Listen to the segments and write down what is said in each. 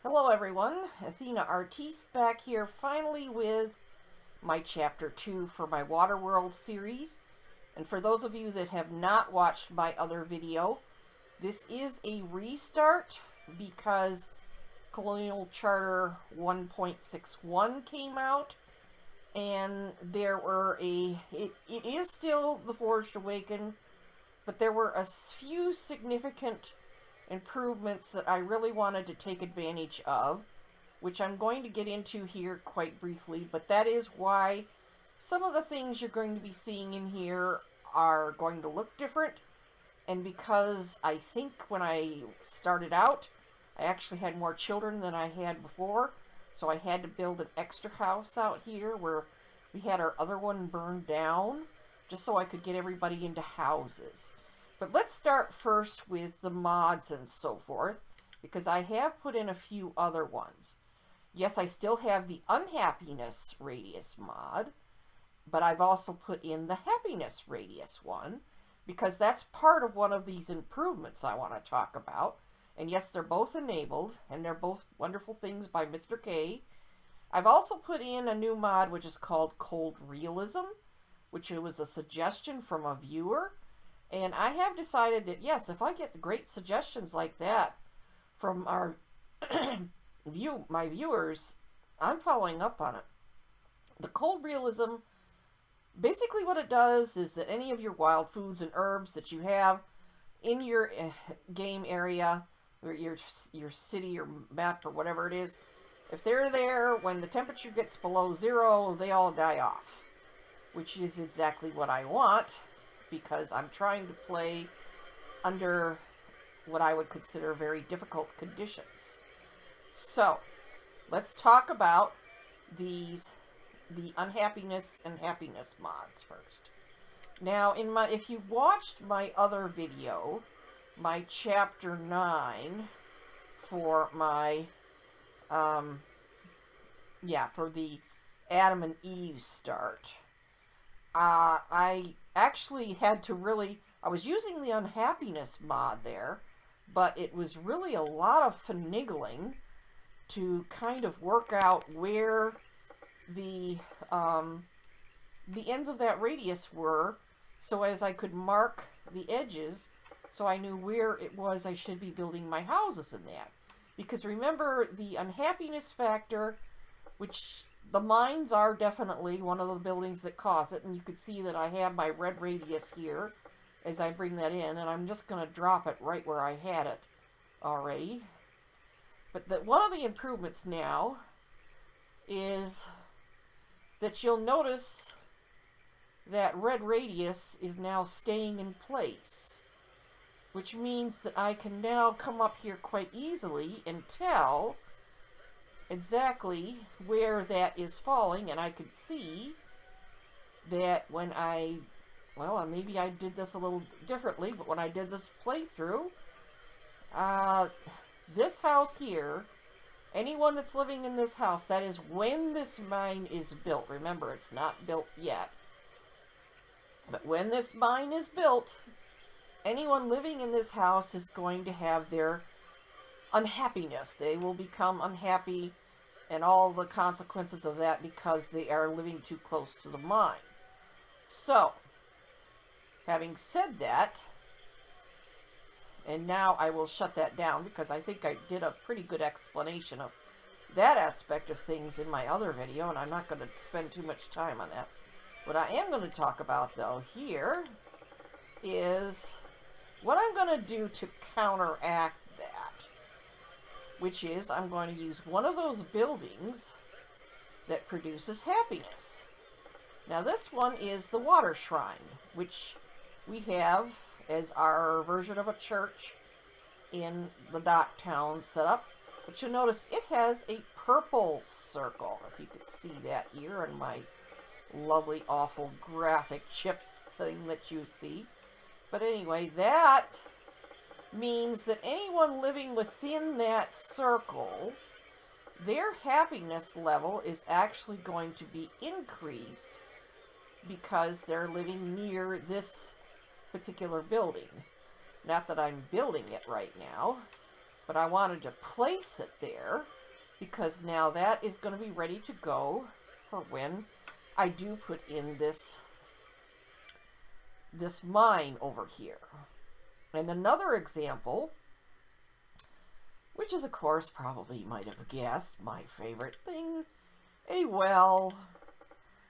Hello everyone, Athena Artiste back here finally with my Chapter 2 for my Waterworld series. And for those of you that have not watched my other video, this is a restart because Colonial Charter 1.61 came out. And there were it is still the Forged Awakened, but there were a few significant improvements that I really wanted to take advantage of, which I'm going to get into here quite briefly, but that is why some of the things you're going to be seeing in here are going to look different, and because I think when I started out, I actually had more children than I had before, so I had to build an extra house out here where we had our other one burned down, just so I could get everybody into houses. But let's start first with the mods and so forth, because I have put in a few other ones. Yes, I still have the unhappiness radius mod, but I've also put in the happiness radius one, because that's part of one of these improvements I want to talk about. And yes, they're both enabled, and they're both wonderful things by Mr. K. I've also put in a new mod which is called Cold Realism, which was a suggestion from a viewer. And I have decided that, yes, if I get great suggestions like that from our my viewers, I'm following up on it. The Cold Realism, basically what it does is that any of your wild foods and herbs that you have in your game area, or your city or map or whatever it is, if they're there when the temperature gets below 0, they all die off, which is exactly what I want, because I'm trying to play under what I would consider very difficult conditions. So, let's talk about the unhappiness and happiness mods first. Now, if you watched my other video, my Chapter 9 for my, for the Adam and Eve start, I actually had to I was using the unhappiness mod there, but it was really a lot of finagling to kind of work out where the ends of that radius were, so as I could mark the edges, so I knew where it was I should be building my houses in that. Because remember, the unhappiness factor, which the mines are definitely one of the buildings that cause it, and you can see that I have my red radius here as I bring that in, and I'm just going to drop it right where I had it already. But one of the improvements now is that you'll notice that red radius is now staying in place, which means that I can now come up here quite easily and tell exactly where that is falling, and I could see that when maybe I did this a little differently, but when I did this playthrough, this house here, anyone that's living in this house, that is when this mine is built. Remember, it's not built yet. But when this mine is built, anyone living in this house is going to have their unhappiness. They will become unhappy, and all the consequences of that, because they are living too close to the mine. So, having said that, and now I will shut that down because I think I did a pretty good explanation of that aspect of things in my other video, and I'm not going to spend too much time on that. What I am going to talk about, though, here is what I'm going to do to counteract that, which is I'm going to use one of those buildings that produces happiness. Now, this one is the Water Shrine, which we have as our version of a church in the dock town setup. But you'll notice it has a purple circle, if you could see that here in my lovely, awful graphic chips thing that you see. But anyway, that means that anyone living within that circle, their happiness level is actually going to be increased because they're living near this particular building. Not that I'm building it right now, But I wanted to place it there because now that is going to be ready to go for when I do put in this mine over here. And another example, which is, of course, probably you might have guessed, my favorite thing, a well.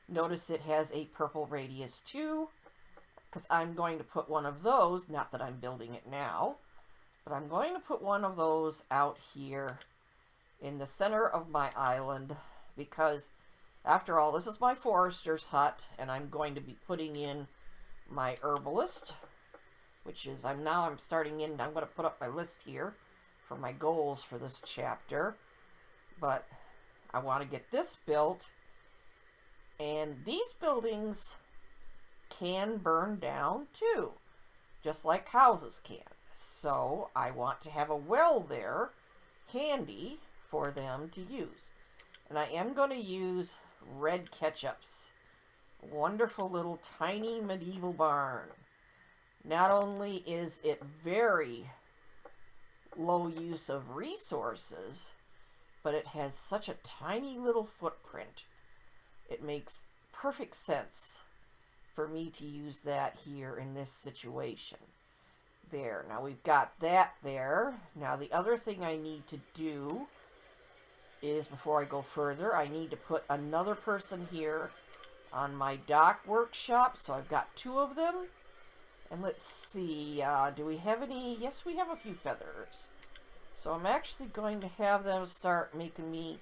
Notice it has a purple radius too, because I'm going to put one of those, not that I'm building it now, but I'm going to put one of those out here in the center of my island, because after all, this is my forester's hut, and I'm going to be putting in my herbalist, which is, I'm starting in, I'm going to put up my list here for my goals for this chapter, but I want to get this built, and these buildings can burn down too, just like houses can. So I want to have a well there handy for them to use. And I am going to use red ketchups. Wonderful little tiny medieval barn. Not only is it very low use of resources, but it has such a tiny little footprint. It makes perfect sense for me to use that here in this situation. There, now we've got that there. Now the other thing I need to do is, before I go further, I need to put another person here on my dock workshop. So I've got 2 of them. And let's see, do we have any? Yes, we have a few feathers. So I'm actually going to have them start making me,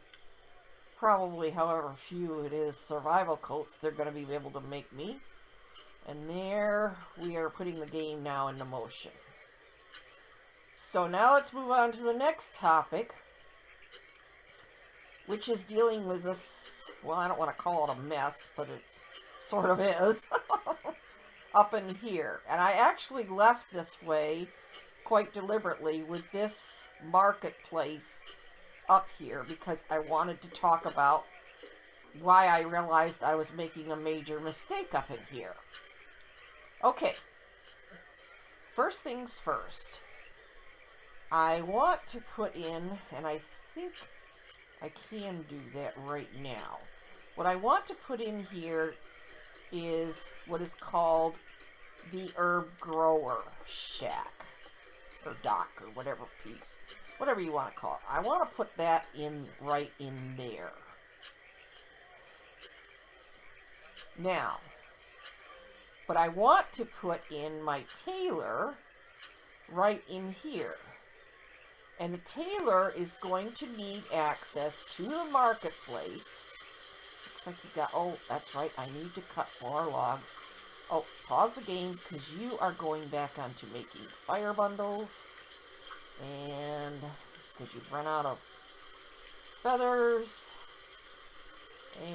probably however few it is, survival coats they're going to be able to make me. And there we are putting the game now into motion. So now let's move on to the next topic, which is dealing with this, well, I don't want to call it a mess, but it sort of is, up in here. And I actually left this way quite deliberately with this marketplace up here because I wanted to talk about why I realized I was making a major mistake up in here. Okay, first things first, I want to put in, and I think I can do that right now. What I want to put in here is what is called the herb grower shack, or dock, or whatever piece, whatever you want to call it. I want to put that in right in there. Now, but I want to put in my tailor right in here. And the tailor is going to need access to the marketplace. Looks like you got, oh, that's right, I need to cut 4 logs. Oh, pause the game, because you are going back onto making fire bundles. And because you've run out of feathers.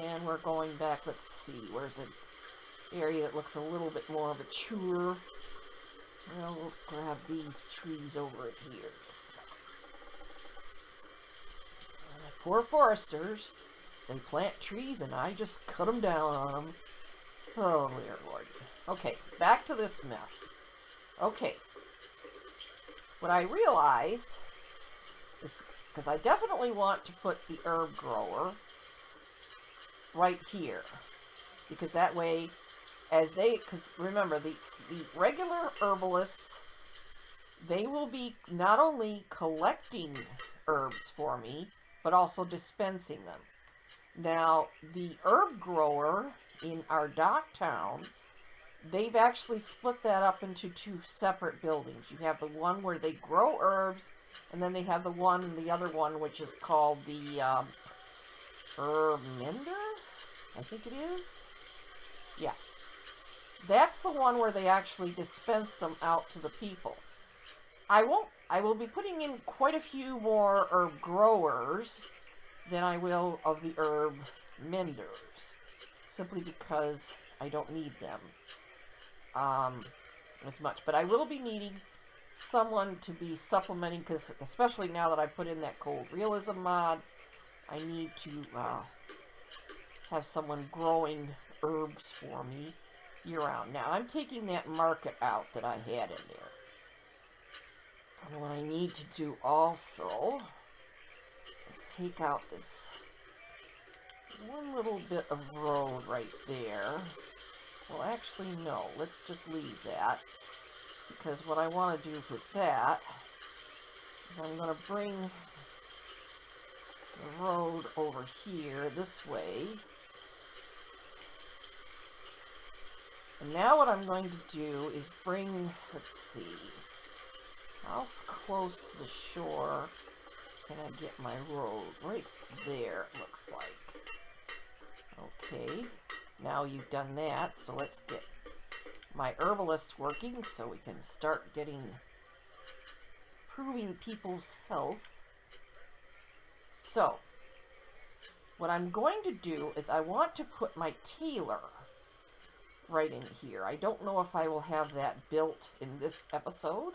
And we're going back, let's see, where's an area that looks a little bit more mature. Well, we'll grab these trees over here. Poor foresters, they plant trees and I just cut them down on them. Oh, dear Lord. Okay, back to this mess. Okay, what I realized is, because I definitely want to put the herb grower right here, because that way, because remember, the regular herbalists, they will be not only collecting herbs for me, but also dispensing them. Now, the herb grower in our dock town, they've actually split that up into 2 separate buildings. You have the one where they grow herbs, and then they have the other one, which is called the herb mender, I think it is. Yeah. That's the one where they actually dispense them out to the people. I will be putting in quite a few more herb growers than I will of the herb menders, simply because I don't need them as much. But I will be needing someone to be supplementing, because especially now that I put in that cold realism mod, I need to have someone growing herbs for me year-round. Now, I'm taking that market out that I had in there. And what I need to do also is take out this one little bit of road right there. Well, actually, no. Let's just leave that. Because what I want to do with that is I'm going to bring the road over here this way. And now what I'm going to do is bring, let's see, how close to the shore can I get my road? Right there, it looks like. Okay, now you've done that, so let's get my herbalist working so we can start improving people's health. So, what I'm going to do is I want to put my tailor right in here. I don't know if I will have that built in this episode,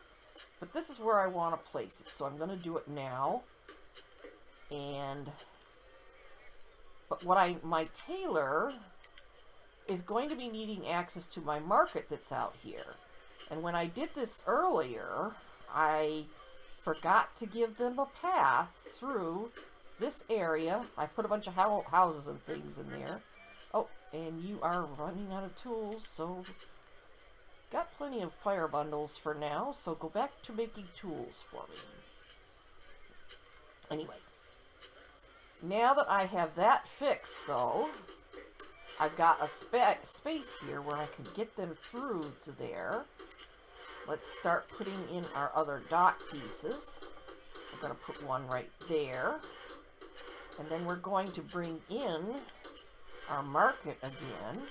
but this is where I want to place it. So I'm going to do it now. But my tailor is going to be needing access to my market that's out here. And when I did this earlier, I forgot to give them a path through this area. I put a bunch of houses and things in there. Oh, and you are running out of tools, so got plenty of fire bundles for now, so go back to making tools for me. Anyway, now that I have that fixed, though, I've got a space here where I can get them through to there. Let's start putting in our other dock pieces. I'm going to put one right there. And then we're going to bring in our market again.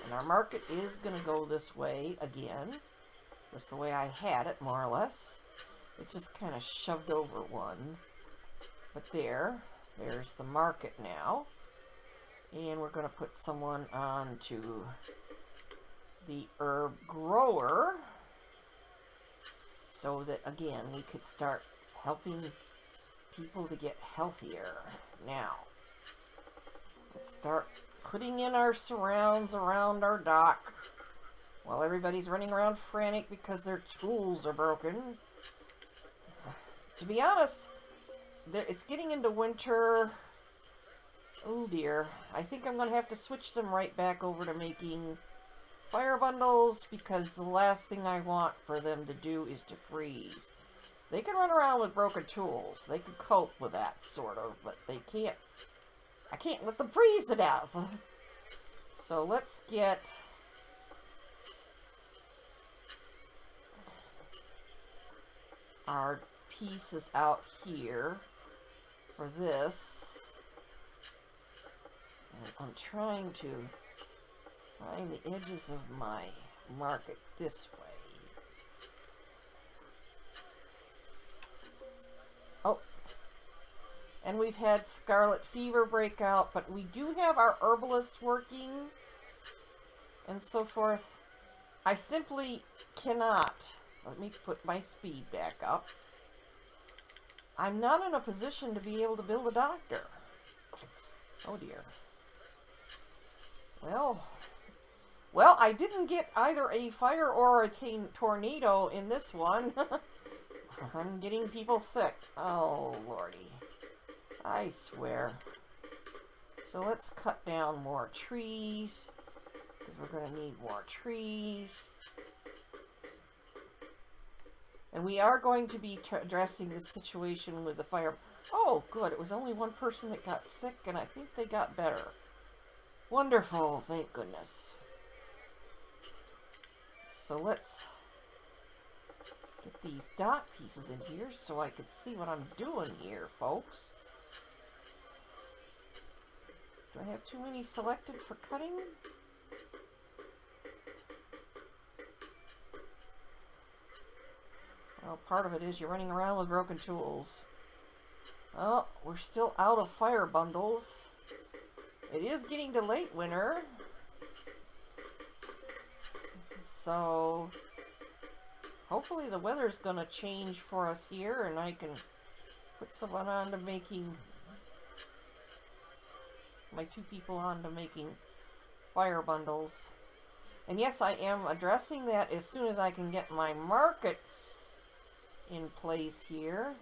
And our market is going to go this way again. Just the way I had it, more or less. It's just kind of shoved over one. But there's the market now. And we're going to put someone on to the herb grower. So that, again, we could start helping people to get healthier. Now, let's start putting in our surrounds around our dock while everybody's running around frantic because their tools are broken. To be honest, it's getting into winter. Oh dear. I think I'm going to have to switch them right back over to making fire bundles because the last thing I want for them to do is to freeze. They can run around with broken tools. They can cope with that, sort of, but they can't. I can't let them freeze to death. So let's get our pieces out here for this. And I'm trying to find the edges of my market this way. Oh, and we've had scarlet fever break out, but we do have our herbalist working and so forth. I simply cannot. Let me put my speed back up. I'm not in a position to be able to build a doctor. Oh dear. Well, I didn't get either a fire or a tornado in this one. I'm getting people sick. Oh, lordy. I swear. So let's cut down more trees, because we're going to need more trees. And we are going to be addressing this situation with the fire. Oh, good. It was only one person that got sick, and I think they got better. Wonderful. Thank goodness. So let's get these dot pieces in here so I can see what I'm doing here, folks. Do I have too many selected for cutting? Well, part of it is you're running around with broken tools. Oh, we're still out of fire bundles. It is getting to late winter. So hopefully the weather's going to change for us here and I can put someone on to making, my two people on to making fire bundles. And yes, I am addressing that as soon as I can get my markets in place here.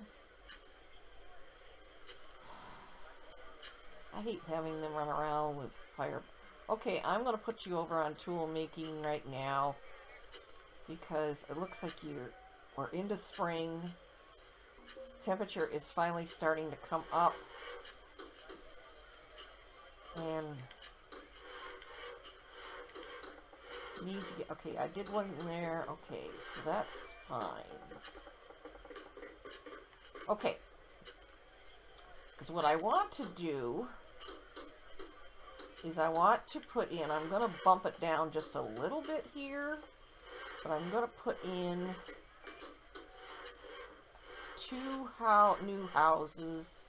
I hate having them run around with fire. Okay, I'm going to put you over on tool making right now because it looks like we're into spring. Temperature is finally starting to come up. And need to get, okay, I did one in there. Okay, so that's fine. Okay. Because what I want to do is I want to put in, I'm going to bump it down just a little bit here, but I'm going to put in 2 new houses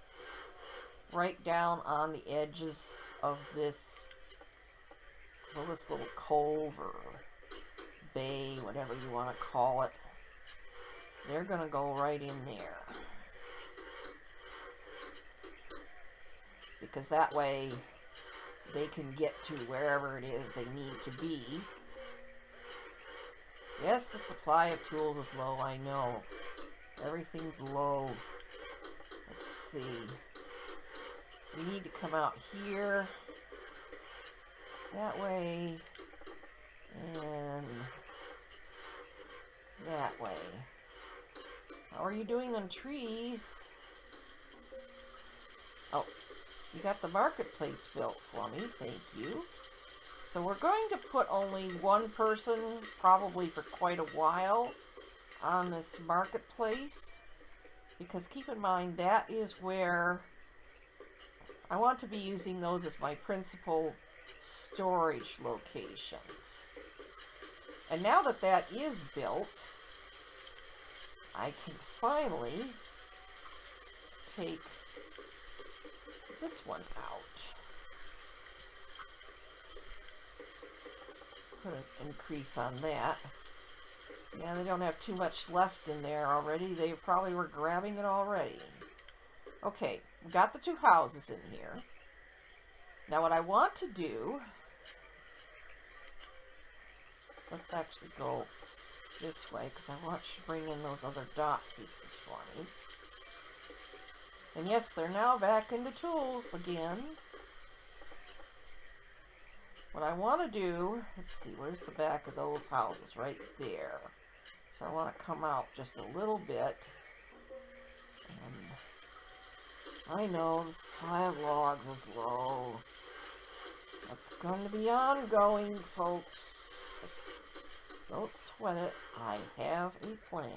right down on the edges of this, well, this little cove or bay, whatever you want to call it. They're going to go right in there. Because that way they can get to wherever it is they need to be. Yes, the supply of tools is low, I know. Everything's low. Let's see. We need to come out here. That way. And that way. How are you doing on trees? Oh. You got the marketplace built for me, thank you. So we're going to put only one person, probably for quite a while, on this marketplace. Because keep in mind, that is where I want to be using those as my principal storage locations. And now that that is built, I can finally take this one out. Put an increase on that. Yeah, they don't have too much left in there already. They probably were grabbing it already. Okay, we got the 2 houses in here. Now what I want to do, so let's actually go this way because I want you to bring in those other dot pieces for me. And yes, they're now back into tools again. What I want to do, let's see, where's the back of those houses? Right there. So I want to come out just a little bit. And I know the supply of logs is low. That's going to be ongoing, folks. Just don't sweat it. I have a plan.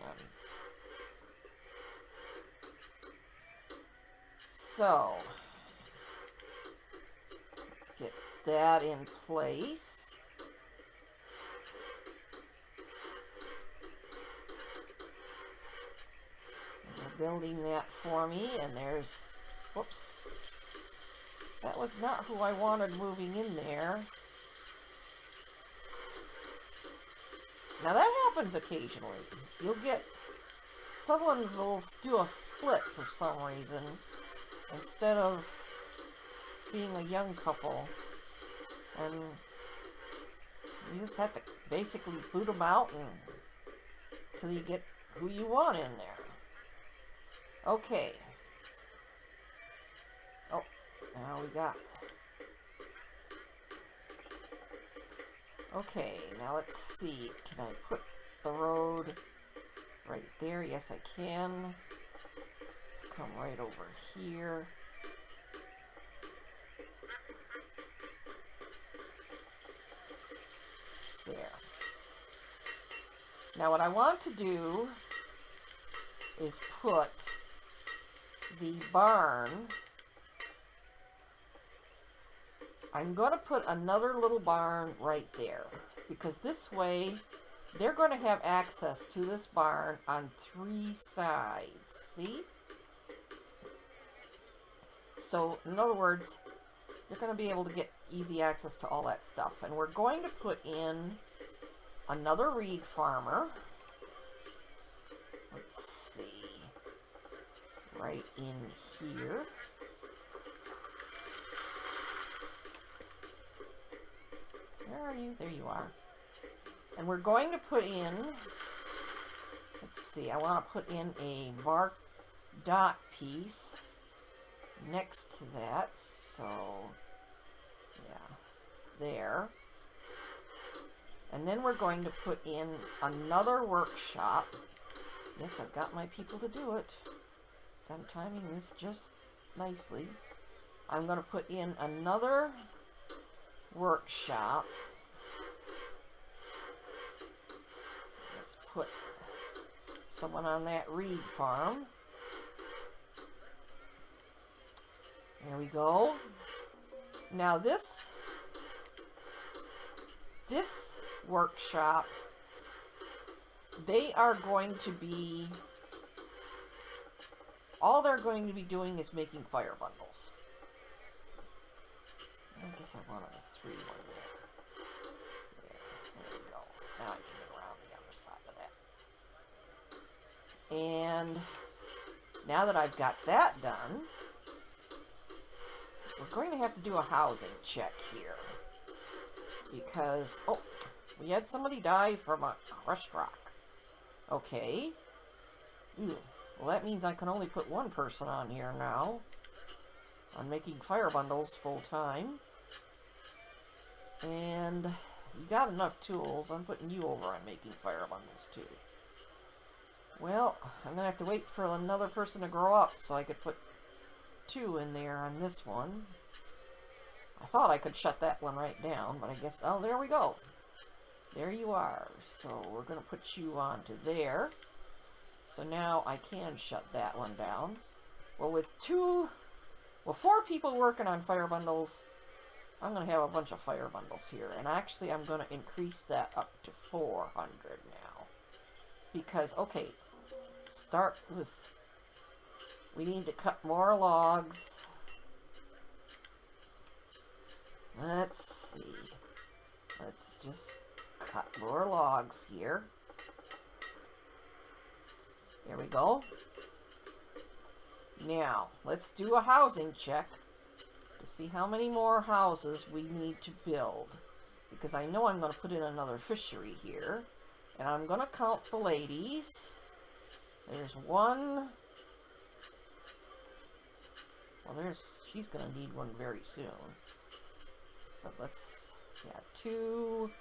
So, let's get that in place. They're building that for me, and there's, whoops, that was not who I wanted moving in there. Now that happens occasionally. You'll get, someone will do a split for some reason. Instead of being a young couple, and you just have to basically boot them out until you get who you want in there. Okay. Oh, now we got. Okay, now let's see. Can I put the road right there? Yes, I can. Let's come right over here. There. Now what I want to do is put the barn, I'm going to put another little barn right there, because this way they're going to have access to this barn on 3 sides. See? So, in other words, you're going to be able to get easy access to all that stuff. And we're going to put in another reed farmer. Let's see. Right in here. Where are you? There you are. And we're going to put in, let's see, I want to put in a marked dot piece next to that, so yeah, there. And then we're going to put in another workshop. Yes, I've got my people to do it, so I'm timing this just nicely. I'm going to put in another workshop. Let's put someone on that reed farm. There we go. Now this workshop, they are going to be, all they're going to be doing is making fire bundles. I guess I wanted a 3 one there. There we go. Now I can get around the other side of that. And now that I've got that done, we're going to have to do a housing check here. Because, oh, we had somebody die from a crushed rock. Okay. Ooh. Well, that means I can only put one person on here now. I'm making fire bundles full time. And you got enough tools. I'm putting you over on making fire bundles too. Well, I'm going to have to wait for another person to grow up so I could put 2 in there on this one. I thought I could shut that one right down, but I guess, oh, there we go. There you are. So we're going to put you onto there. So now I can shut that one down. Well, with 4 people working on fire bundles, I'm going to have a bunch of fire bundles here. And actually, I'm going to increase that up to 400 now. Because, okay, start with, we need to cut more logs. Let's see. Let's just cut more logs here. There we go. Now, let's do a housing check to see how many more houses we need to build. Because I know I'm going to put in another fishery here. And I'm going to count the ladies. There's 1. Well, she's going to need one very soon. But let's, yeah, 2.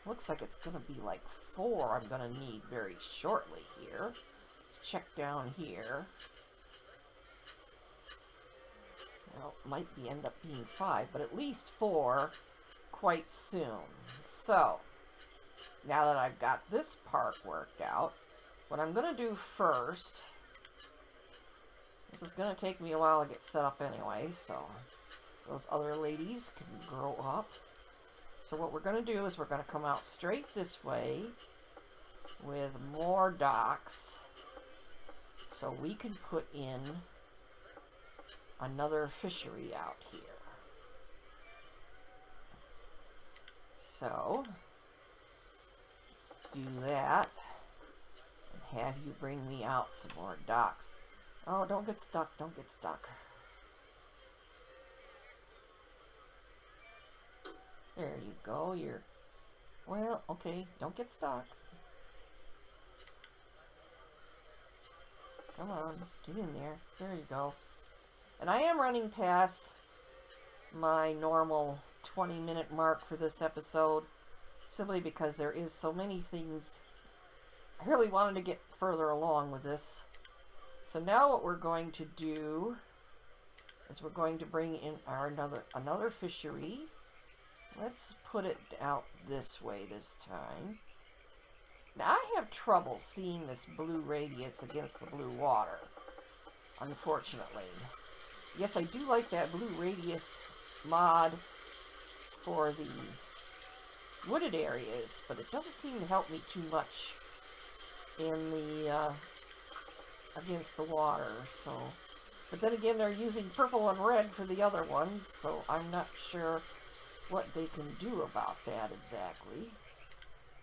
Looks like it's going to be like 4 I'm going to need very shortly here. Let's check down here. Well, it might end up being 5, but at least 4 quite soon. So, now that I've got this part worked out, what I'm going to do first, this is going to take me a while to get set up anyway, so those other ladies can grow up. So what we're going to do is we're going to come out straight this way with more docks so we can put in another fishery out here. So let's do that and have you bring me out some more docks. Oh, don't get stuck, don't get stuck. There you go, well, okay, don't get stuck. Come on, get in there. There you go. And I am running past my normal 20-minute mark for this episode, simply because there is so many things. I really wanted to get further along with this. So now what we're going to do is we're going to bring in our another fishery. Let's put it out this way this time. Now I have trouble seeing this blue radius against the blue water, unfortunately. Yes, I do like that blue radius mod for the wooded areas, but it doesn't seem to help me too much in the against the water. So, but then again, they're using purple and red for the other ones, so I'm not sure what they can do about that exactly.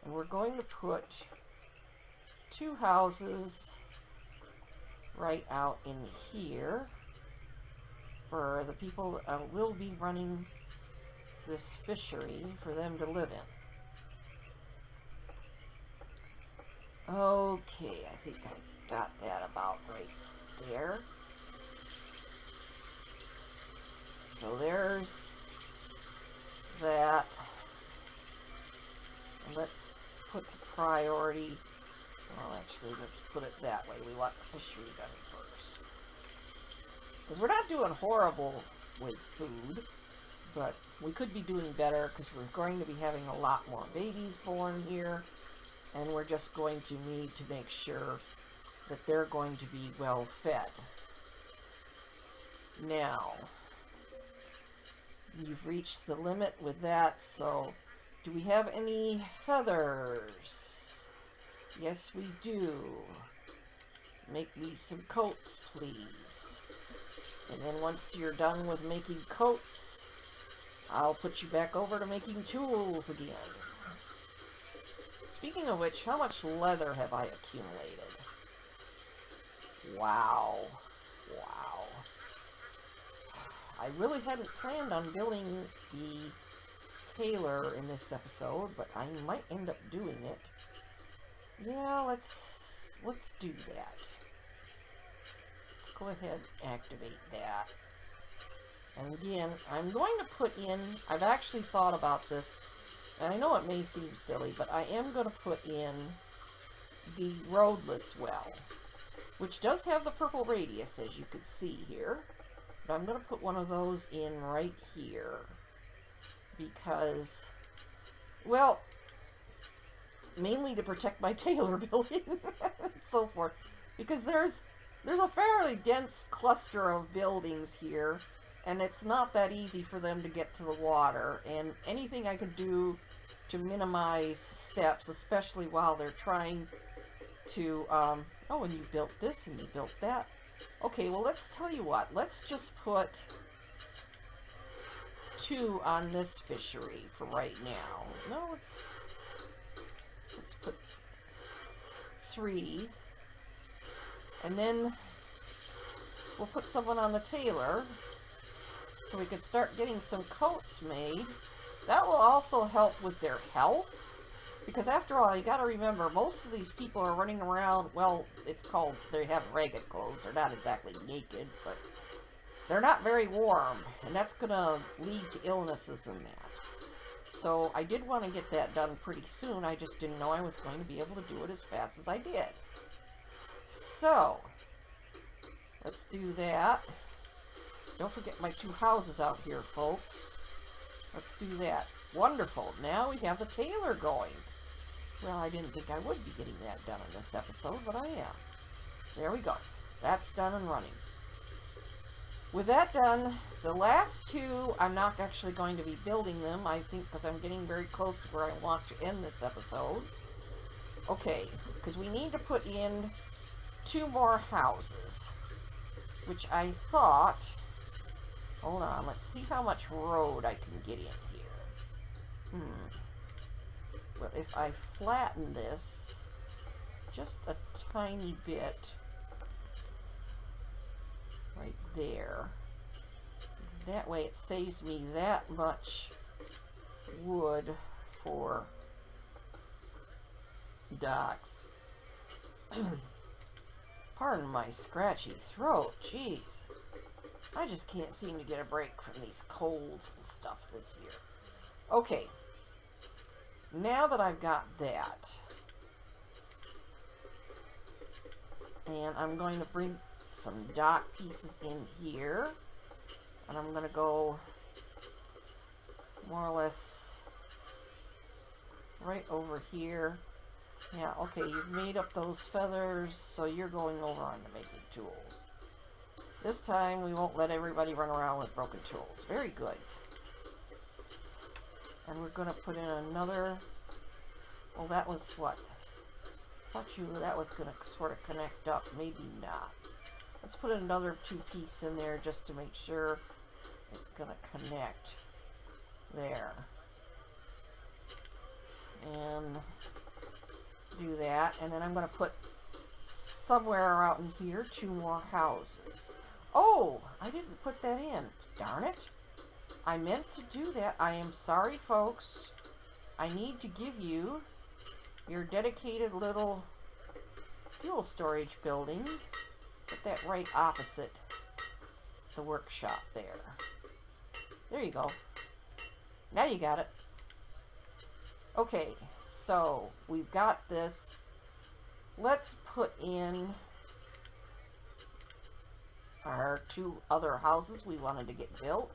And we're going to put 2 houses right out in here for the people that will be running this fishery for them to live in. Okay, I think I got that about right there. So there's that. And let's put the priority, well actually let's put it that way. We want the fishery done first. Because we're not doing horrible with food, but we could be doing better because we're going to be having a lot more babies born here. And we're just going to need to make sure that they're going to be well fed. Now, you've reached the limit with that, so do we have any feathers? Yes, we do. Make me some coats, please. And then once you're done with making coats, I'll put you back over to making tools again. Speaking of which, how much leather have I accumulated? Wow. Wow. I really hadn't planned on building the tailor in this episode, but I might end up doing it. Yeah, let's do that. Let's go ahead and activate that. And again, I'm going to put in, I've actually thought about this, and I know it may seem silly, but I am going to put in the roadless well, which does have the purple radius, as you can see here. But I'm going to put one of those in right here because, well, mainly to protect my tailor building and so forth. Because there's a fairly dense cluster of buildings here, and it's not that easy for them to get to the water. And anything I could do to minimize steps, especially while they're trying to, oh, and you built this and you built that. Okay, well, let's tell you what. Let's just put 2 on this fishery for right now. No, let's put 3. And then we'll put someone on the tailor so we can start getting some coats made. That will also help with their health. Because after all, you got to remember, most of these people are running around, well, it's called, they have ragged clothes. They're not exactly naked, but they're not very warm. And that's going to lead to illnesses in that. So I did want to get that done pretty soon. I just didn't know I was going to be able to do it as fast as I did. So, let's do that. Don't forget my 2 houses out here, folks. Let's do that. Wonderful. Now we have the tailor going. Well, I didn't think I would be getting that done in this episode, but I am. There we go. That's done and running. With that done, the last 2, I'm not actually going to be building them, I think, because I'm getting very close to where I want to end this episode. Okay, because we need to put in 2 more houses, which I thought, hold on, let's see how much road I can get in here. Well, if I flatten this just a tiny bit right there, that way it saves me that much wood for docks. Pardon my scratchy throat, jeez. I just can't seem to get a break from these colds and stuff this year. Okay. Now that I've got that, and I'm going to bring some dock pieces in here, and I'm going to go more or less right over here. Yeah, okay, you've made up those feathers, so you're going over on to making tools. This time we won't let everybody run around with broken tools. Very good. And we're going to put in another, well, that was what? I thought that was going to sort of connect up. Maybe not. Let's put another 2-piece in there just to make sure it's going to connect. There. And do that. And then I'm going to put somewhere out in here 2 more houses. Oh, I didn't put that in. Darn it. I meant to do that. I am sorry, folks. I need to give you your dedicated little fuel storage building. Put that right opposite the workshop there. There you go. Now you got it. Okay, so we've got this. Let's put in our 2 other houses we wanted to get built.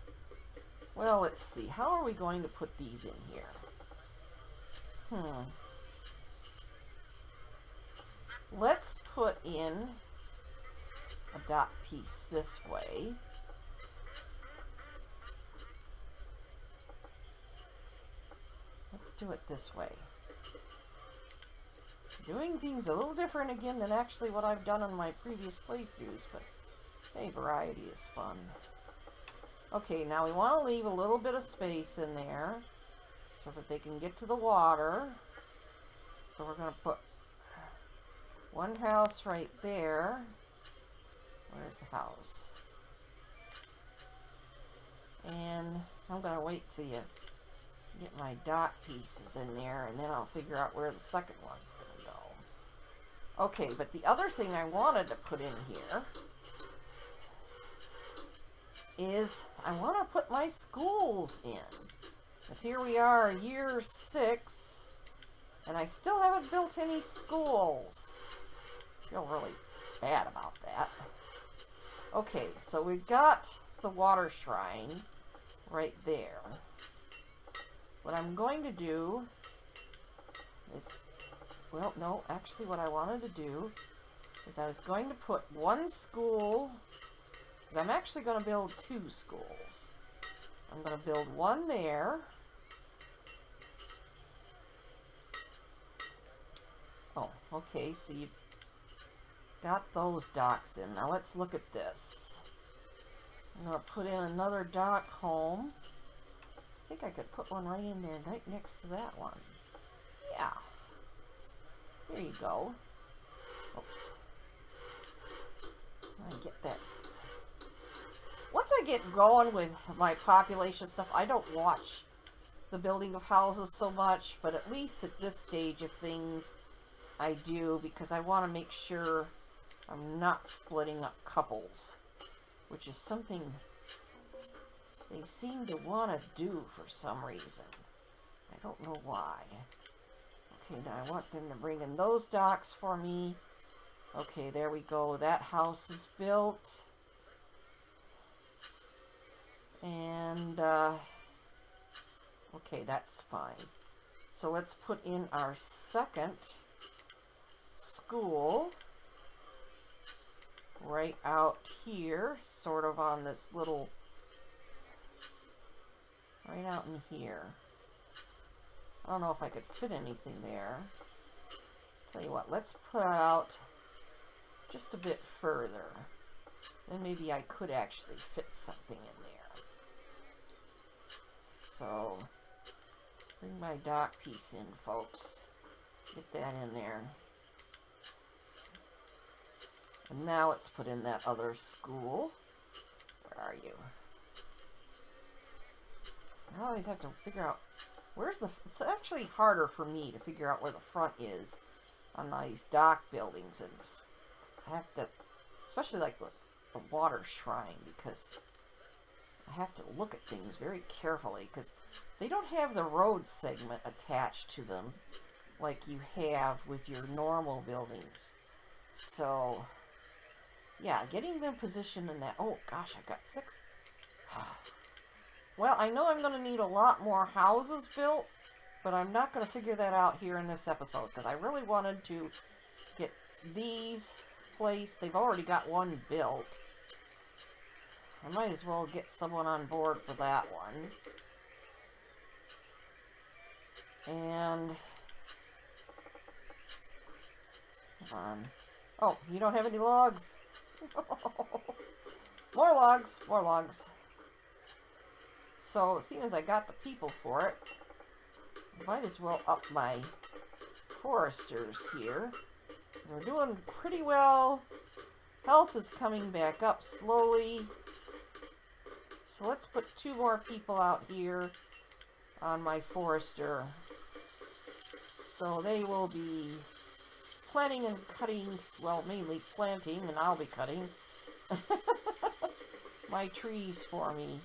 Well, let's see. How are we going to put these in here? Let's put in a dot piece this way. Let's do it this way. Doing things a little different again than actually what I've done on my previous playthroughs, but hey, variety is fun. Okay, now we want to leave a little bit of space in there so that they can get to the water. So we're going to put one house right there. Where's the house? And I'm going to wait till you get my dot pieces in there, and then I'll figure out where the second one's going to go. Okay, but the other thing I wanted to put in here is I want to put my schools in. Because here we are, year 6, and I still haven't built any schools. I feel really bad about that. Okay, so we've got the water shrine right there. What I'm going to do is, well, no, actually what I wanted to do is I was going to put one school, because I'm actually going to build 2 schools. I'm going to build one there. Oh, okay, so you got those docks in. Now let's look at this. I'm going to put in another dock home. I think I could put one right in there, right next to that one. Yeah. There you go. Oops. I get that. Once I get going with my population stuff, I don't watch the building of houses so much, but at least at this stage of things, I do, because I want to make sure I'm not splitting up couples, which is something they seem to want to do for some reason. I don't know why. Okay, now I want them to bring in those docks for me. Okay, there we go. That house is built. And, okay, that's fine. So let's put in our second school right out here, sort of on this little, right out in here. I don't know if I could fit anything there. Tell you what, let's put out just a bit further. Then maybe I could actually fit something in there. So, bring my dock piece in, folks. Get that in there. And now let's put in that other school. Where are you? I always have to figure out where's the... It's actually harder for me to figure out where the front is on these dock buildings. And I have to... Especially like the water shrine, because I have to look at things very carefully, because they don't have the road segment attached to them like you have with your normal buildings. So, yeah, getting them positioned in that... Oh, gosh, I've got 6. Well, I know I'm going to need a lot more houses built, but I'm not going to figure that out here in this episode, because I really wanted to get these placed. They've already got one built. I might as well get someone on board for that one. And... Hold on. Oh, you don't have any logs? More logs! More logs. So, seeing as I got the people for it, I might as well up my foresters here. We're doing pretty well. Health is coming back up slowly. So let's put 2 more people out here on my forester. So they will be planning and cutting, well, mainly planting, and I'll be cutting my trees for me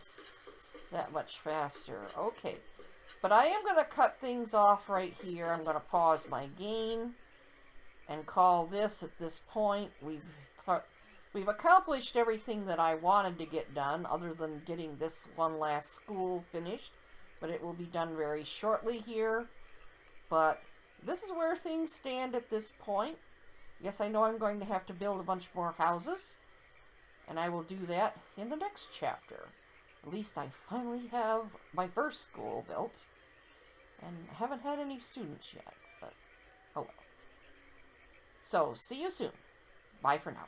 that much faster. Okay, but I am going to cut things off right here. I'm going to pause my game and call this at this point. We've accomplished everything that I wanted to get done, other than getting this one last school finished, but it will be done very shortly here. But this is where things stand at this point. Yes, I know I'm going to have to build a bunch more houses, and I will do that in the next chapter. At least I finally have my first school built, and I haven't had any students yet, but oh well. So, see you soon. Bye for now.